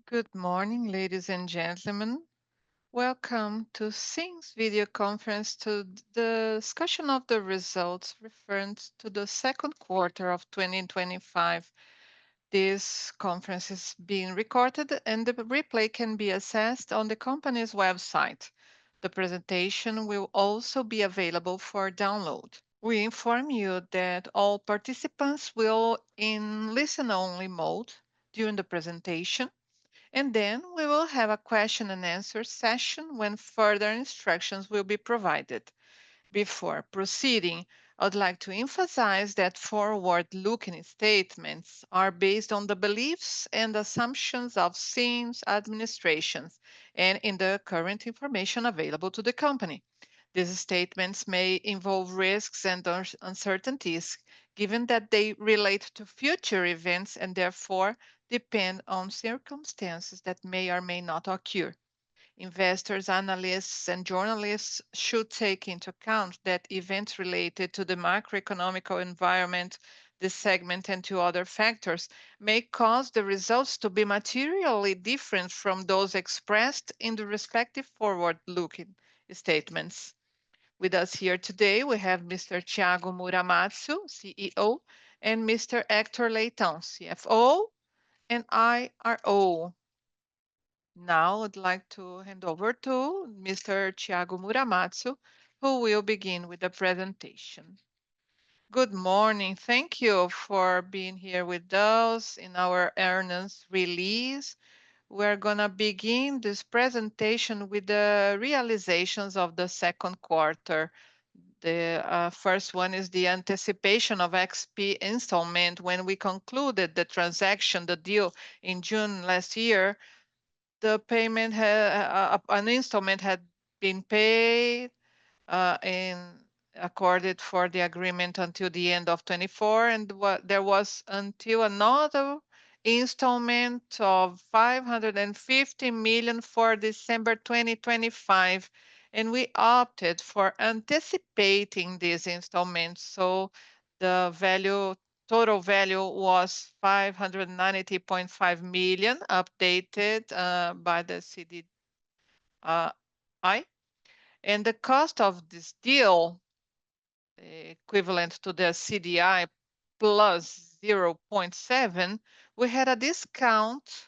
Good morning, ladies and gentlemen. Welcome to SYN's video conference to the discussion of the results referring to the second quarter of 2025. This conference is being recorded and the replay can be accessed on the company's website. The presentation will also be available for download. We inform you that all participants will in listen-only mode during the presentation, and then we will have a question and answer session when further instructions will be provided. Before proceeding, I would like to emphasize that forward-looking statements are based on the beliefs and assumptions of SYN's administrations and in the current information available to the company. These statements may involve risks and uncertainties, given that they relate to future events and therefore depend on circumstances that may or may not occur. Investors, analysts, and journalists should take into account that events related to the macroeconomic environment, this segment, and to other factors may cause the results to be materially different from those expressed in the respective forward-looking statements. With us here today, we have Mr. Thiago Muramatsu, CEO, and Mr. Hector Leitão, CFO and IRO. Now I'd like to hand over to Mr. Thiago Muramatsu, who will begin with the presentation. Good morning. Thank you for being here with us in our earnings release. We're going to begin this presentation with the realizations of the second quarter. The first one is the anticipation of XP installment. When we concluded the transaction, the deal in June last year, the payment an installment had been paid in accorded for the agreement until the end of 24, and there was until another installment of 550 million for December 2025, and we opted for anticipating these installments. So the total value was 590.5 million, updated by the CDI. And the cost of this deal, equivalent to the CDI plus 0.7, we had a discount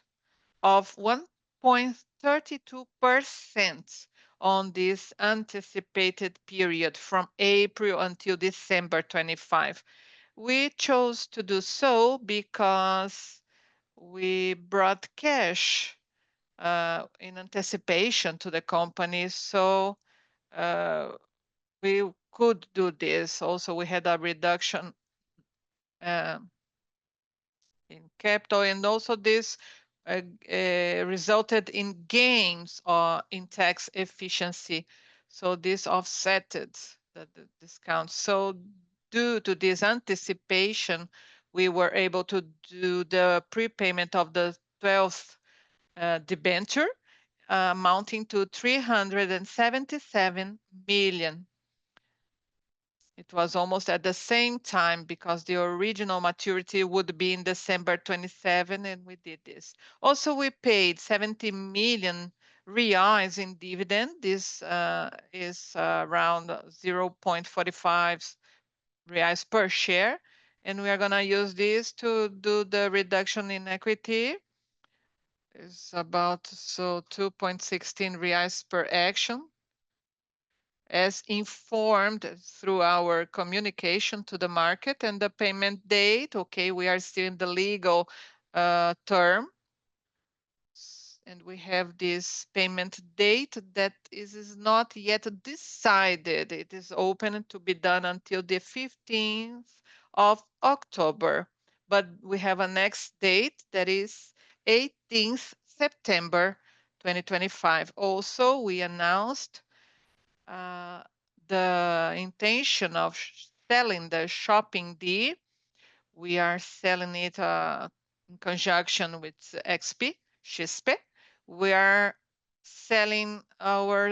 of 1.32% on this anticipated period from April until December 25. We chose to do so because we brought cash in anticipation to the company, so we could do this. Also, we had a reduction in capital, and also this resulted in gains in tax efficiency. So this offsetted the discount. So due to this anticipation, we were able to do the prepayment of the 12th debenture, amounting to 377 million. It was almost at the same time because the original maturity would be in December 27, and we did this. Also, we paid 70 million reais in dividend. This is around 0.45 reais per share, and we are going to use this to do the reduction in equity. It's about 2.16 reais per action, as informed through our communication to the market. And the payment date, okay, we are still in the legal term, and we have this payment date that is not yet decided. It is open to be done until the 15th of October, but we have a next date that is 18th September 2025. Also, we announced the intention of selling the Shopping D. We are selling it in conjunction with XP. We are selling our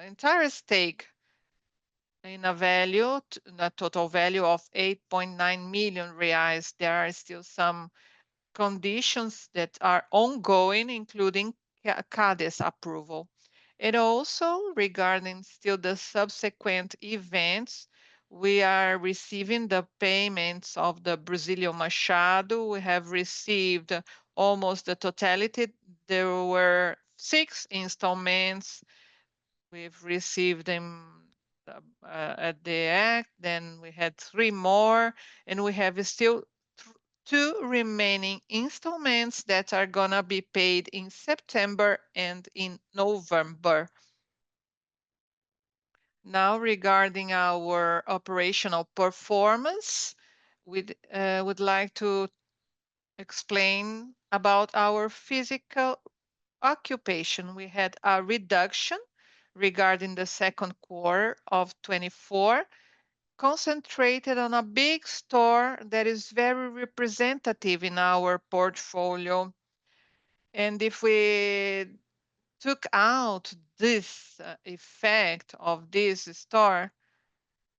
entire stake in a total value of 8.9 million reais. There are still some conditions that are ongoing, including CADE's approval. And also regarding still the subsequent events, we are receiving the payments of the Brasília Machado. We have received almost the totality. There were 6 installments. We've received them at the act, then we had 3 more, and we have still 2 remaining installments that are gonna be paid in September and in November. Now, regarding our operational performance, we would like to explain about our physical occupation. We had a reduction regarding the second quarter of 24, concentrated on a big store that is very representative in our portfolio. And if we took out this effect of this store,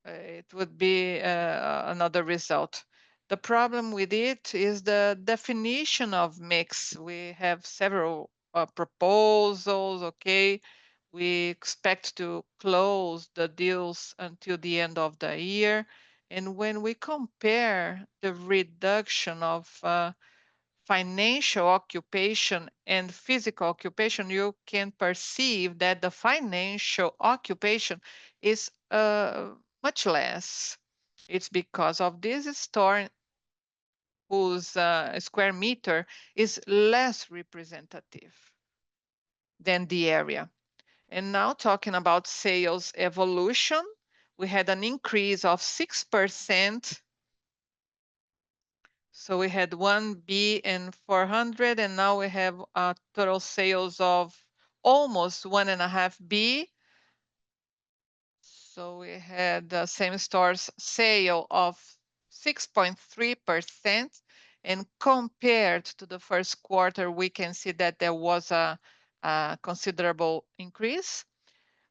it would be another result. The problem with it is the definition of mix. We have several proposals, okay? We expect to close the deals until the end of the year. And when we compare the reduction of financial occupation and physical occupation, you can perceive that the financial occupation is much less. It's because of this store whose square meter is less representative than the area. And now talking about sales evolution, we had an increase of 6%. So we had 1B and 400, and now we have total sales of almost 1.5B. So we had the same stores sale of 6.3%. And compared to the first quarter, we can see that there was a considerable increase.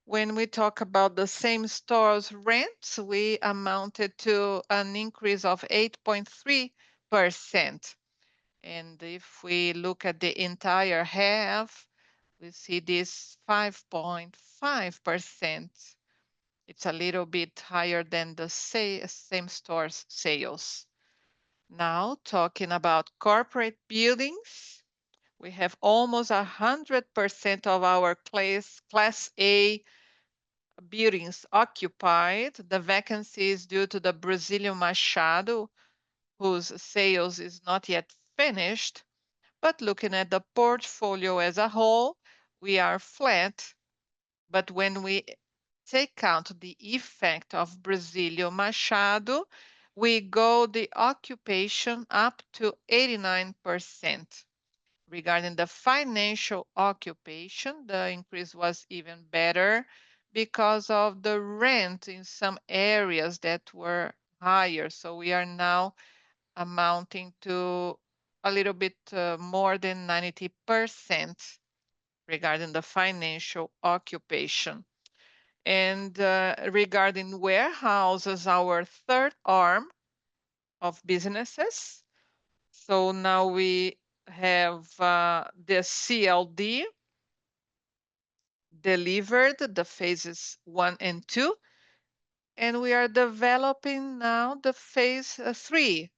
When we talk about the same stores rents, we amounted to an increase of 8.3%. And if we look at the entire half, we see this 5.5%. It's a little bit higher than the same stores sales. Now, talking about corporate buildings, we have almost 100% of our class A buildings occupied. The vacancy is due to the Brasília Machado, whose sales is not yet finished. But looking at the portfolio as a whole, we are flat. But when we take out the effect of Brasília Machado, we go the occupation up to 89%. Regarding the financial occupation, the increase was even better because of the rent in some areas that were higher. So we are now amounting to a little bit more than 90% regarding the financial occupation. And regarding warehouses, our third arm of businesses. So now we have the CLD delivered, the phases 1 and 2, and we are developing now the phase 3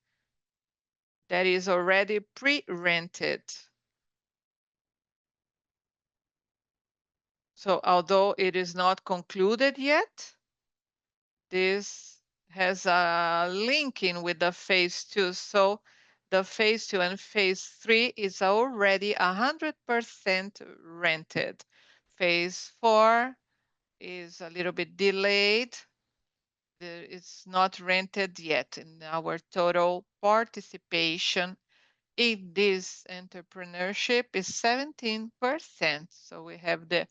that is already pre-rented. So although it is not concluded yet, this has a linking with the phase 2. So the phase 2 and phase 3 is already 100% rented. Phase 4 is a little bit delayed. It's not rented yet. And our total participation in this entrepreneurship is 17%. So we have the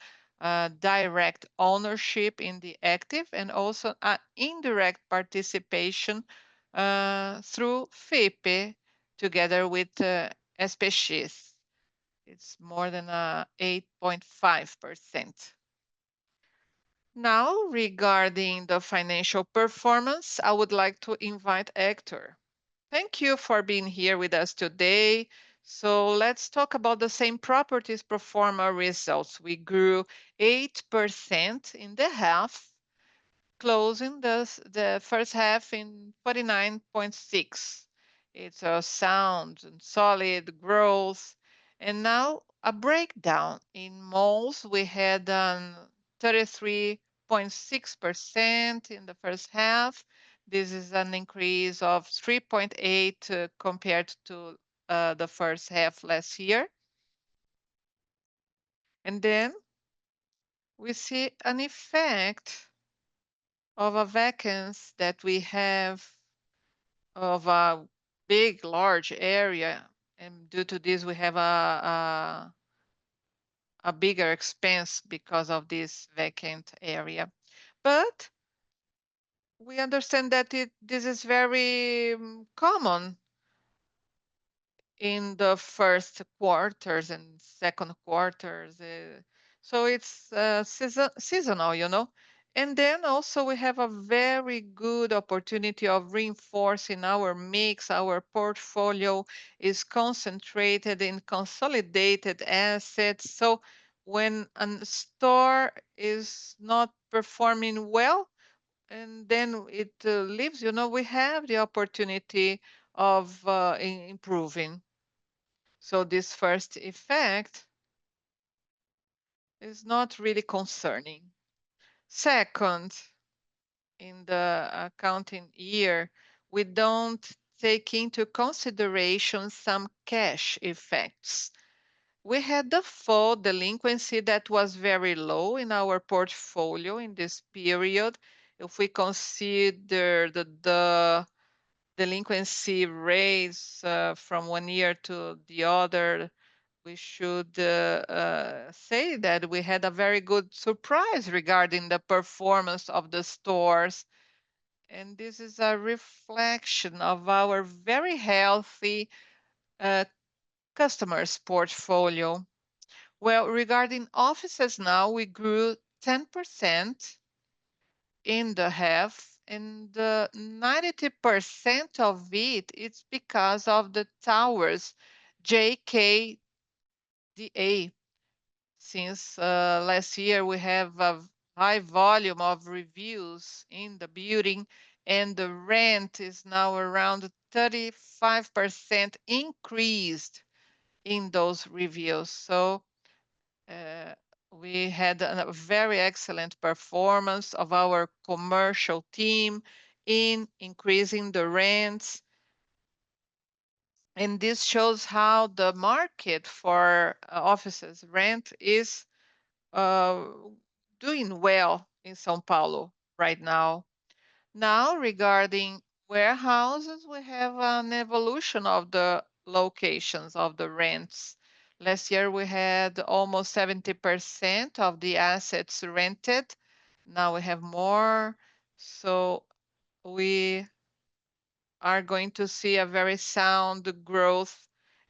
direct ownership in the active and also an indirect participation through FIPE together with SPX. It's more than 8.5%. Now, regarding the financial performance, I would like to invite Hector. Thank you for being here with us today. So let's talk about the same properties pro forma results. We grew 8% in the half, closing the first half in 49.6. It's a sound and solid growth. And now a breakdown. In malls, we had 33.6% in the first half. This is an increase of 3.8 compared to the first half last year. And then we see an effect of a vacancy that we have of a big, large area, and due to this, we have a bigger expense because of this vacant area. But we understand that this is very common in the first quarters and second quarters. So it's seasonal, you know. And then also we have a very good opportunity of reinforcing our mix. Our portfolio is concentrated in consolidated assets. So when a store is not performing well, and then it leaves, you know, we have the opportunity of improving. So this first effect is not really concerning. Second, in the accounting year, we don't take into consideration some cash effects. We had the full delinquency that was very low in our portfolio in this period. If we consider the delinquency rates from one year to the other, we should say that we had a very good surprise regarding the performance of the stores. And this is a reflection of our very healthy uh, customers portfolio. Well, regarding offices now, we grew 10% in the half, and 90% of it is because of the towers JKDA. Since last year, we have a high volume of reviews in the building, and the rent is now around 35% increased in those reviews. So uh, we had a very excellent performance of our commercial team in increasing the rents. And this shows how the market for offices rent is uh, doing well in São Paulo right now. Now, regarding warehouses, we have an evolution of the locations of the rents. Last year, we had almost 70% of the assets rented. Now we have more. So we are going to see a very sound growth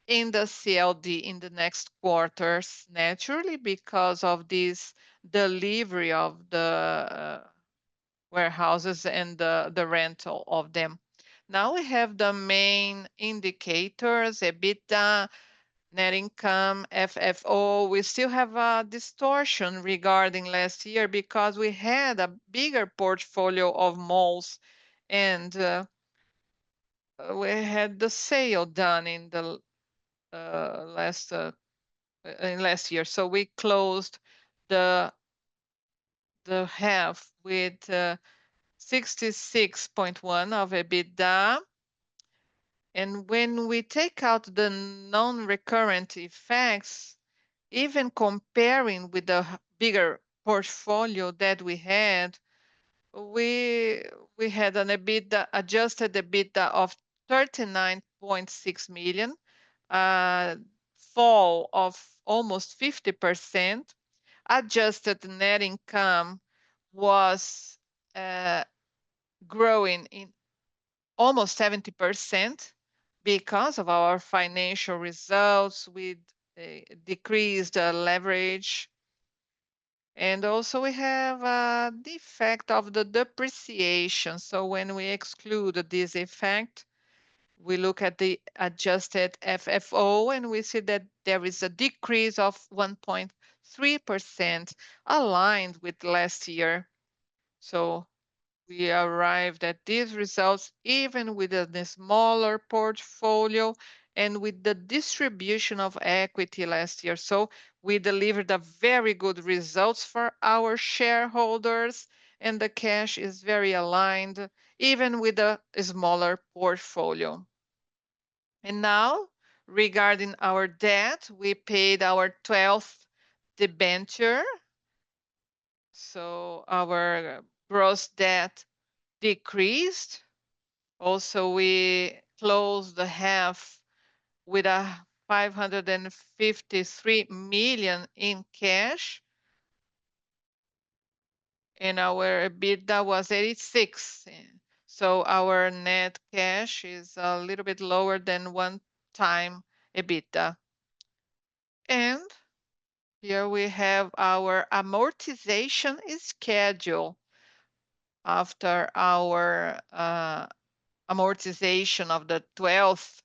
in the CLD in the next quarters, naturally, because of this delivery of the warehouses and the rental of them. Now we have the main indicators, EBITDA, net income, FFO. We still have a distortion regarding last year because we had a bigger portfolio of malls, and we had the sale done in the last year. So we closed the half with 66.1 of EBITDA. And when we take out the non-recurrent effects, even comparing with the bigger portfolio that we had, we had an EBITDA, adjusted EBITDA of 39.6 million, fall of almost 50%. Adjusted net income was growing in almost 70% because of our financial results with decreased leverage. And also we have the effect of the depreciation. So when we exclude this effect, We look at the adjusted FFO and we see that there is a decrease of 1.3% aligned with last year. So we arrived at these results even with a smaller portfolio and with the distribution of equity last year. So we delivered a very good results for our shareholders, and the cash is very aligned even with a smaller portfolio. And now, regarding our debt, we paid our 12th debenture. So our gross debt decreased. Also, we closed the half with a 553 million in cash, and our EBITDA was 86. So our net cash is a little bit lower than 1x EBITDA. And here we have our amortization schedule. After our amortization of the 12th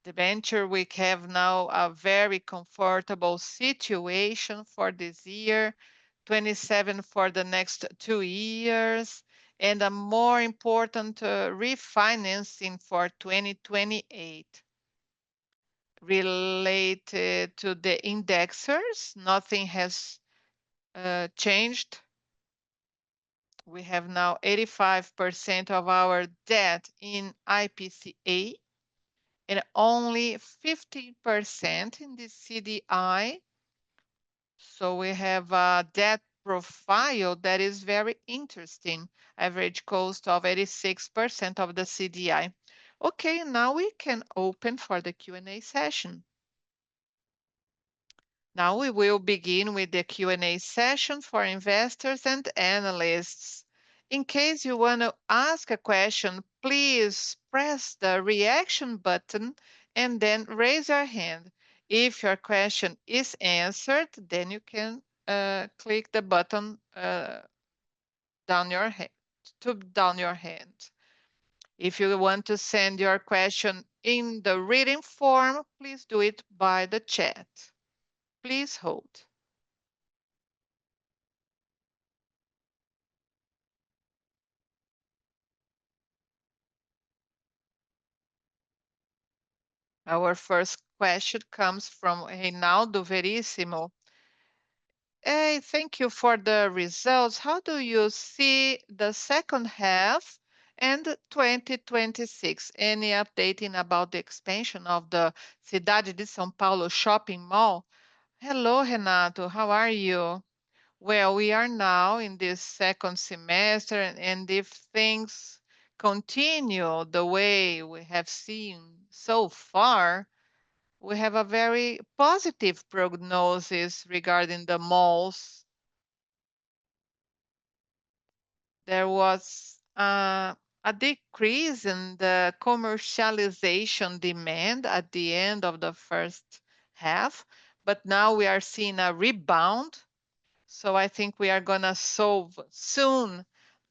debenture, we have now a very comfortable situation for this year, 27 for the next 2 years, and a more important refinancing for 2028. Related to the indexers, nothing has changed. We have now 85% of our debt in IPCA and only 15% in the CDI. So we have a debt profile that is very interesting. Average cost of 86% of the CDI. Okay, now we can open for the Q&A session. Now we will begin with the Q&A session for investors and analysts. In case you want to ask a question, please press the reaction button and then raise your hand. If your question is answered, then you can click the button down your hand. If you want to send your question in the written form, please do it by the chat. Please hold. Our first question comes from Reinaldo Verissimo. Hey, thank you for the results. How do you see the second half and 2026? Any updating about the expansion of the Cidade de São Paulo shopping mall? Hello, Renato. How are you? Well, we are now in this second semester, and if things continue the way we have seen so far, we have a very positive prognosis regarding the malls. There was a decrease in the commercialization demand at the end of the first half, but now we are seeing a rebound. So I think we are going to solve soon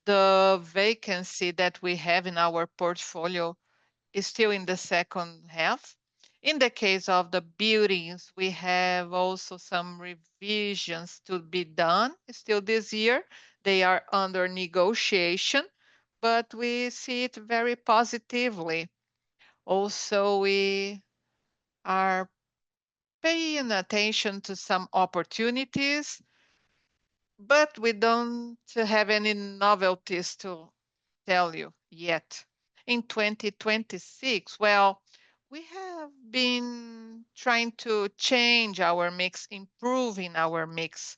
the vacancy that we have in our portfolio is still in the second half. In the case of the buildings, we have also some revisions to be done still this year. They are under negotiation, but we see it very positively. Also, we are paying attention to some opportunities, but we don't have any novelties to tell you yet. In 2026, well, we have been trying to change our mix, improving our mix.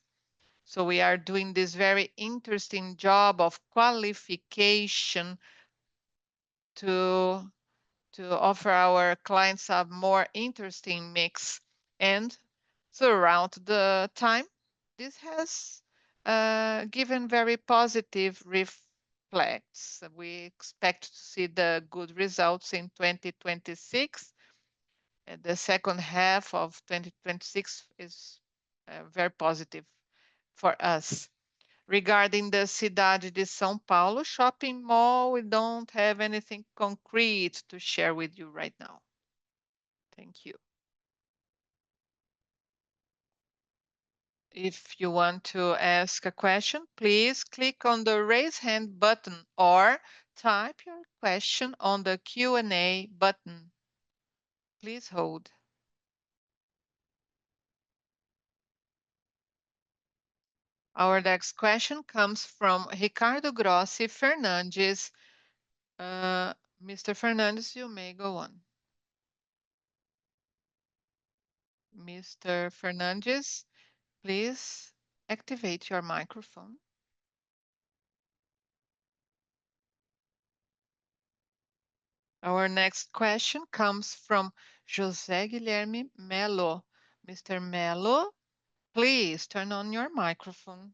So we are doing this very interesting job of qualification to offer our clients a more interesting mix. And throughout the time, this has given very positive reflects. We expect to see the good results in 2026. The second half of 2026 is very positive for us. Regarding the Cidade de São Paulo shopping mall, we don't have anything concrete to share with you right now. Thank you. If you want to ask a question, please click on the raise hand button or type your question on the Q&A button. Please hold. Our next question comes from Ricardo Grossi Fernandes. Mr. Fernandes, you may go on. Mr. Fernandes, please activate your microphone. Our next question comes from José Guilherme Melo. Mr. Melo, please turn on your microphone.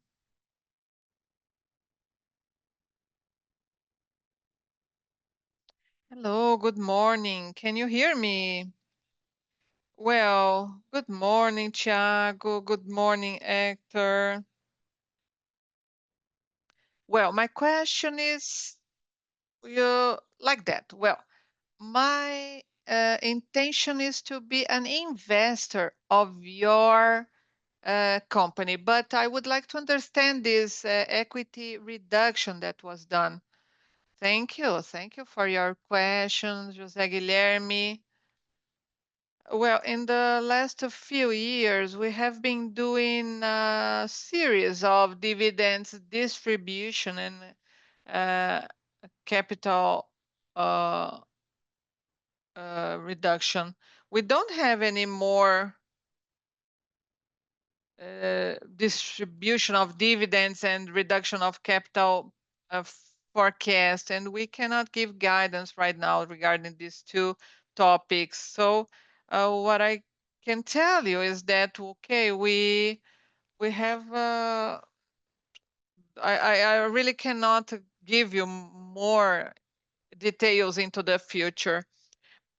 Hello, good morning. Can you hear me? Well, good morning, Thiago. Good morning, Hector. Well, my question is like that. Well, my intention is to be an investor of your company, but I would like to understand this equity reduction that was done. Thank you. Thank you for your question, José Guilherme. Well, in the last few years, we have been doing a series of dividends distribution and capital reduction. We don't have any more distribution of dividends and reduction of capital forecast, and we cannot give guidance right now regarding these two topics. So what I can tell you is that, okay, we have, I really cannot give you more details into the future.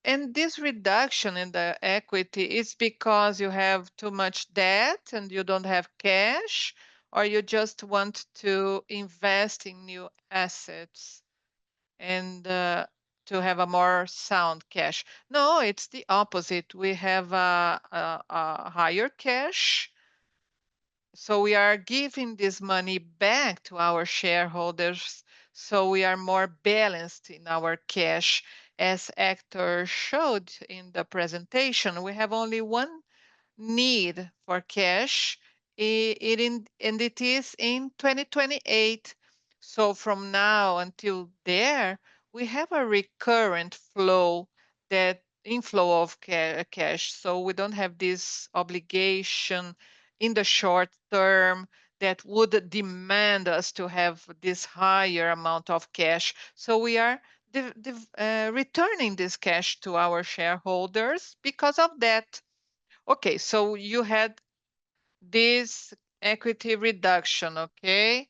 And this reduction in the equity is because you have too much debt and you don't have cash, or you just want to invest in new assets and to have a more sound cash. No, it's the opposite. We have a higher cash, so we are giving this money back to our shareholders, so we are more balanced in our cash. As Hector showed in the presentation, we have only one need for cash, and it is in 2028. So from now until there, we have a recurrent flow, that inflow of cash. So we don't have this obligation in the short term that would demand us to have this higher amount of cash. So we are returning this cash to our shareholders because of that. Okay, so you had this equity reduction, okay?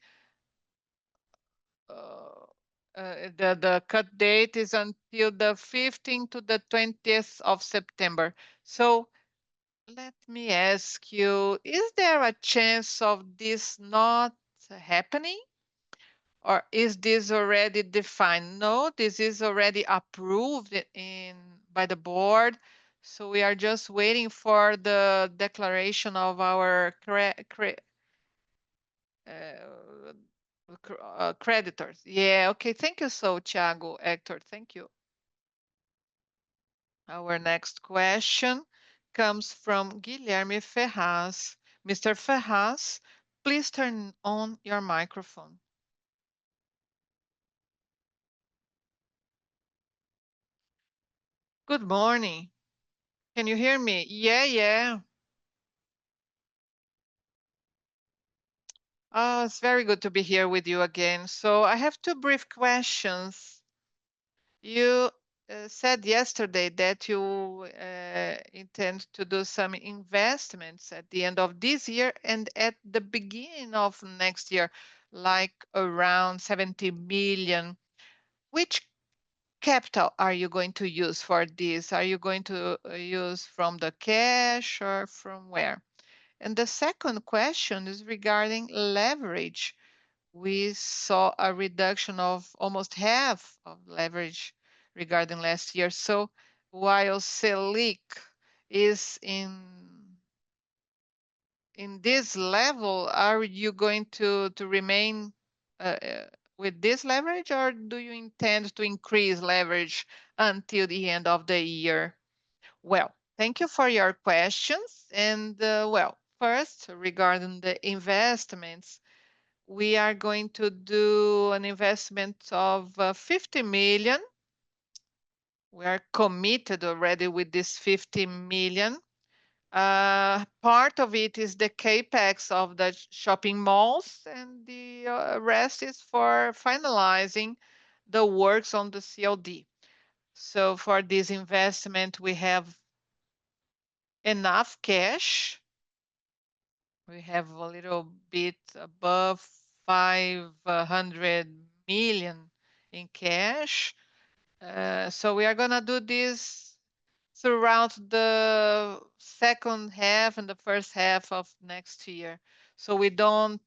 The cut date is until the 15th to the 20th of September. So let me ask you, is there a chance of this not happening? Or is this already defined? No, this is already approved by the board. So we are just waiting for the declaration of our creditors. Yeah, okay. Thank you so, Thiago, Hector. Thank you. Our next question comes from Guilherme Ferraz. Mr. Ferraz, please turn on your microphone. Good morning. Can you hear me? Yeah, yeah. Oh, it's very good to be here with you again. So I have two brief questions. You said yesterday that you intend to do some investments at the end of this year and at the beginning of next year, like around 70 million. Which capital are you going to use for this? Are you going to use from the cash or from where? And the second question is regarding leverage. we saw a reduction of almost half of leverage regarding last year. So while Selic is in this level, are you going to remain with this leverage, or do you intend to increase leverage until the end of the year? Well, thank you for your questions. And well, first, regarding the investments, we are going to do an investment of 50 million. We are committed already with this 50 million. Part of it is the capex of the shopping malls, and the rest is for finalizing the works on the CLD. So for this investment, we have enough cash. We have a little bit above 500 million in cash. So we are going to do this throughout the second half and the first half of next year. So we don't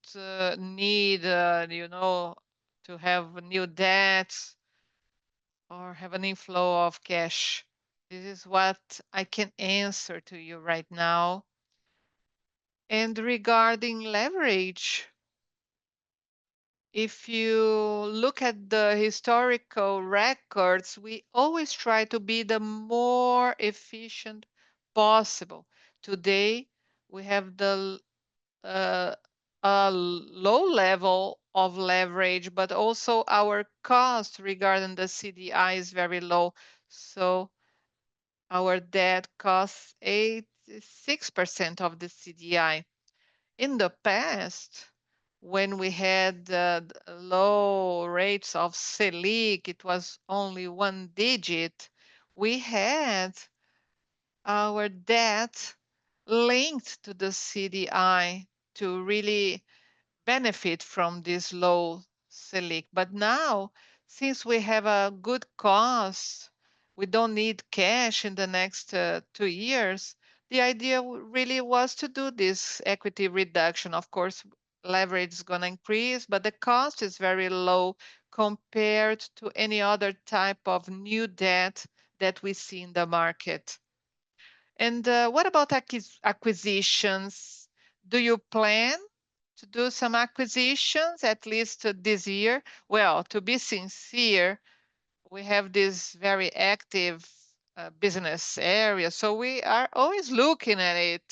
need, to have new debts or have an inflow of cash. This is what I can answer to you right now. And regarding leverage, if you look at the historical records, we always try to be the more efficient possible. Today, we have a low level of leverage, but also our cost regarding the CDI is very low. So our debt costs 86% of the CDI. In the past, when we had low rates of Selic, it was only one digit. We had our debt linked to the CDI to really benefit from this low Selic. But now, since we have a good cost, we don't need cash in the next 2 years. The idea really was to do this equity reduction. Of course, leverage is going to increase, but the cost is very low compared to any other type of new debt that we see in the market. And what about acquisitions? Do you plan to do some acquisitions at least this year? Well, to be sincere, we have this very active business area, so we are always looking at it.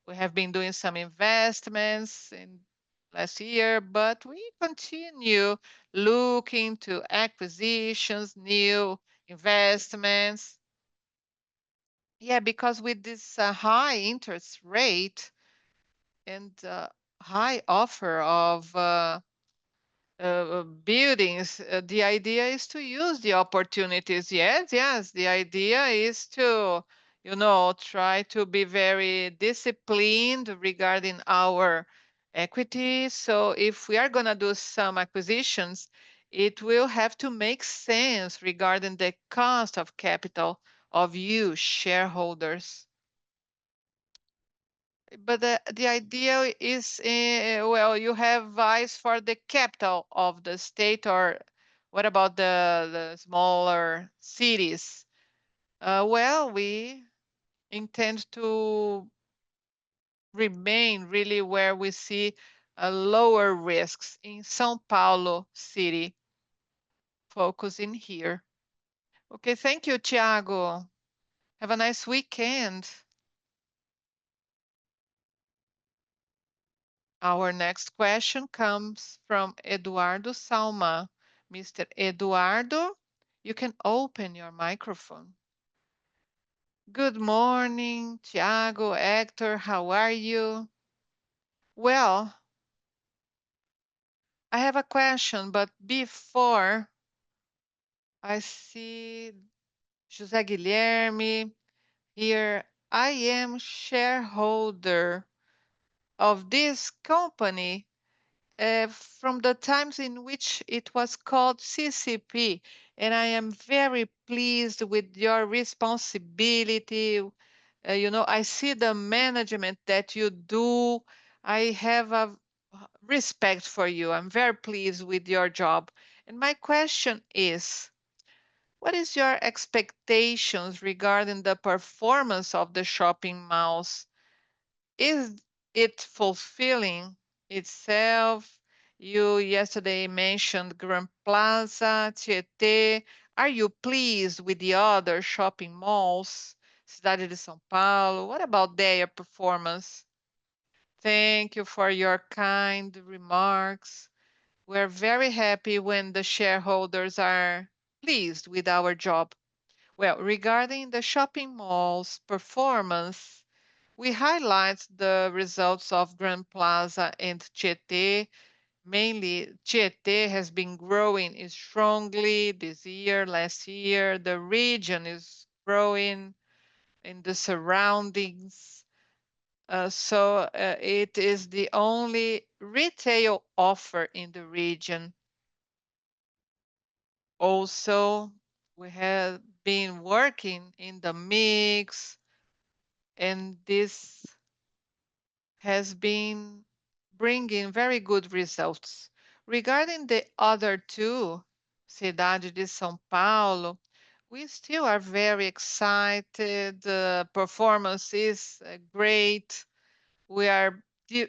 We have been doing some investments in last year, but we continue looking to acquisitions, new investments. Yeah, because with this high interest rate and high offer of buildings, the idea is to use the opportunities. Yes, yes, the idea is to, try to be very disciplined regarding our equity. So if we are going to do some acquisitions, it will have to make sense regarding the cost of capital of you shareholders. But the idea is, well, you have eyes for the capital of the state, or what about the smaller cities? Well, we intend to remain really where we see lower risks in São Paulo city, focusing here. Okay, thank you, Thiago. Have a nice weekend. Our next question comes from Eduardo Salma. Mr. Eduardo, you can open your microphone. Good morning, Thiago, Hector, how are you? Well, I have a question, but before I see José Guilherme here, I am shareholder of this company from the times in which it was called CCP. And I am very pleased with your responsibility. I see the management that you do. I have respect for you. I'm very pleased with your job. And my question is, what is your expectations regarding the performance of the shopping malls? Is it fulfilling itself? You yesterday mentioned Grand Plaza, Tietê. Are you pleased with the other shopping malls? Cidade de São Paulo. What about their performance? Thank you for your kind remarks. We're very happy when the shareholders are pleased with our job. Well, regarding the shopping mall's performance, we highlight the results of Grand Plaza and Tietê. Mainly, Tietê has been growing strongly this year, last year. The region is growing in the surroundings. So it is the only retail offer in the region. Also, we have been working in the mix, and this has been bringing very good results. Regarding the other two, Cidade de São Paulo, we still are very excited. The performance is great. We are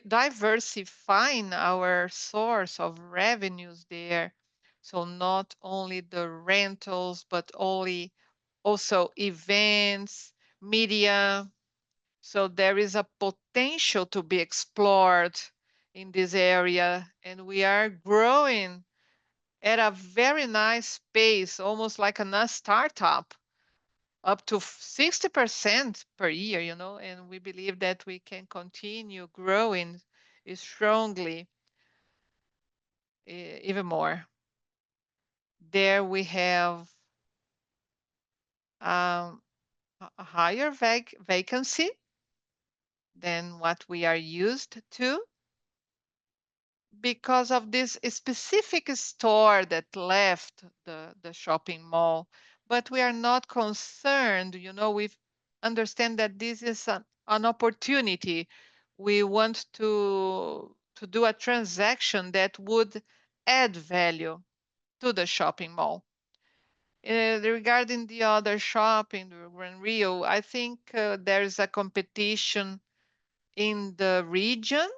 diversifying our source of revenues there. So not only the rentals, but also events, media. So there is a potential to be explored in this area, and we are growing at a very nice pace, almost like a nice startup, up to 60% per year, and we believe that we can continue growing strongly even more. There we have um, a higher vacancy than what we are used to because of this specific store that left the shopping mall. But we are not concerned, we understand that this is an opportunity. We want to do a transaction that would add value to the shopping mall. Regarding the other shopping, the Gran Rio, I think there's a competition in the region.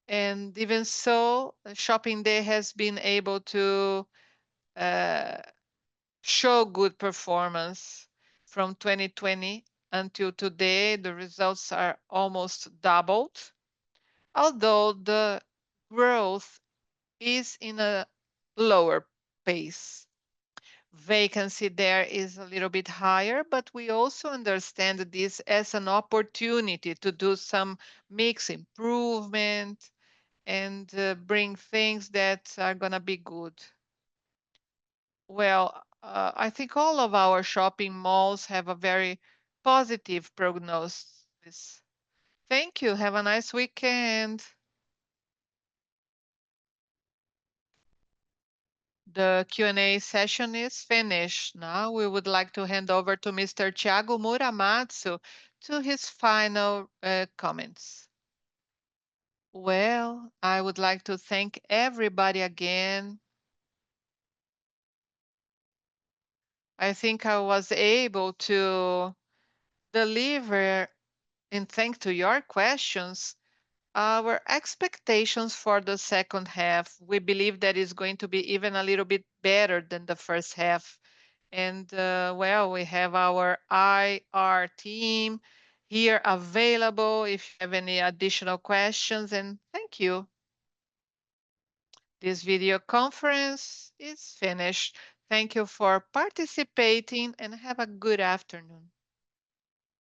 And even so, Shopping Day has been able to uh, show good performance from 2020 until today. The results are almost doubled, although the growth is in a lower pace. Vacancy there is a little bit higher, but we also understand this as an opportunity to do some mix improvement and bring things that are going to be good. Well, I think all of our shopping malls have a very positive prognosis. Thank you. Have a nice weekend. The Q&A session is finished. Now we would like to hand over to Mr. Thiago Muramatsu to his final comments. Well, I would like to thank everybody again. I think I was able to deliver, and thanks to your questions, our expectations for the second half. We believe that is going to be even a little bit better than the first half. And well, we have our IR team here available if you have any additional questions. And thank you. This video conference is finished. Thank you for participating and have a good afternoon.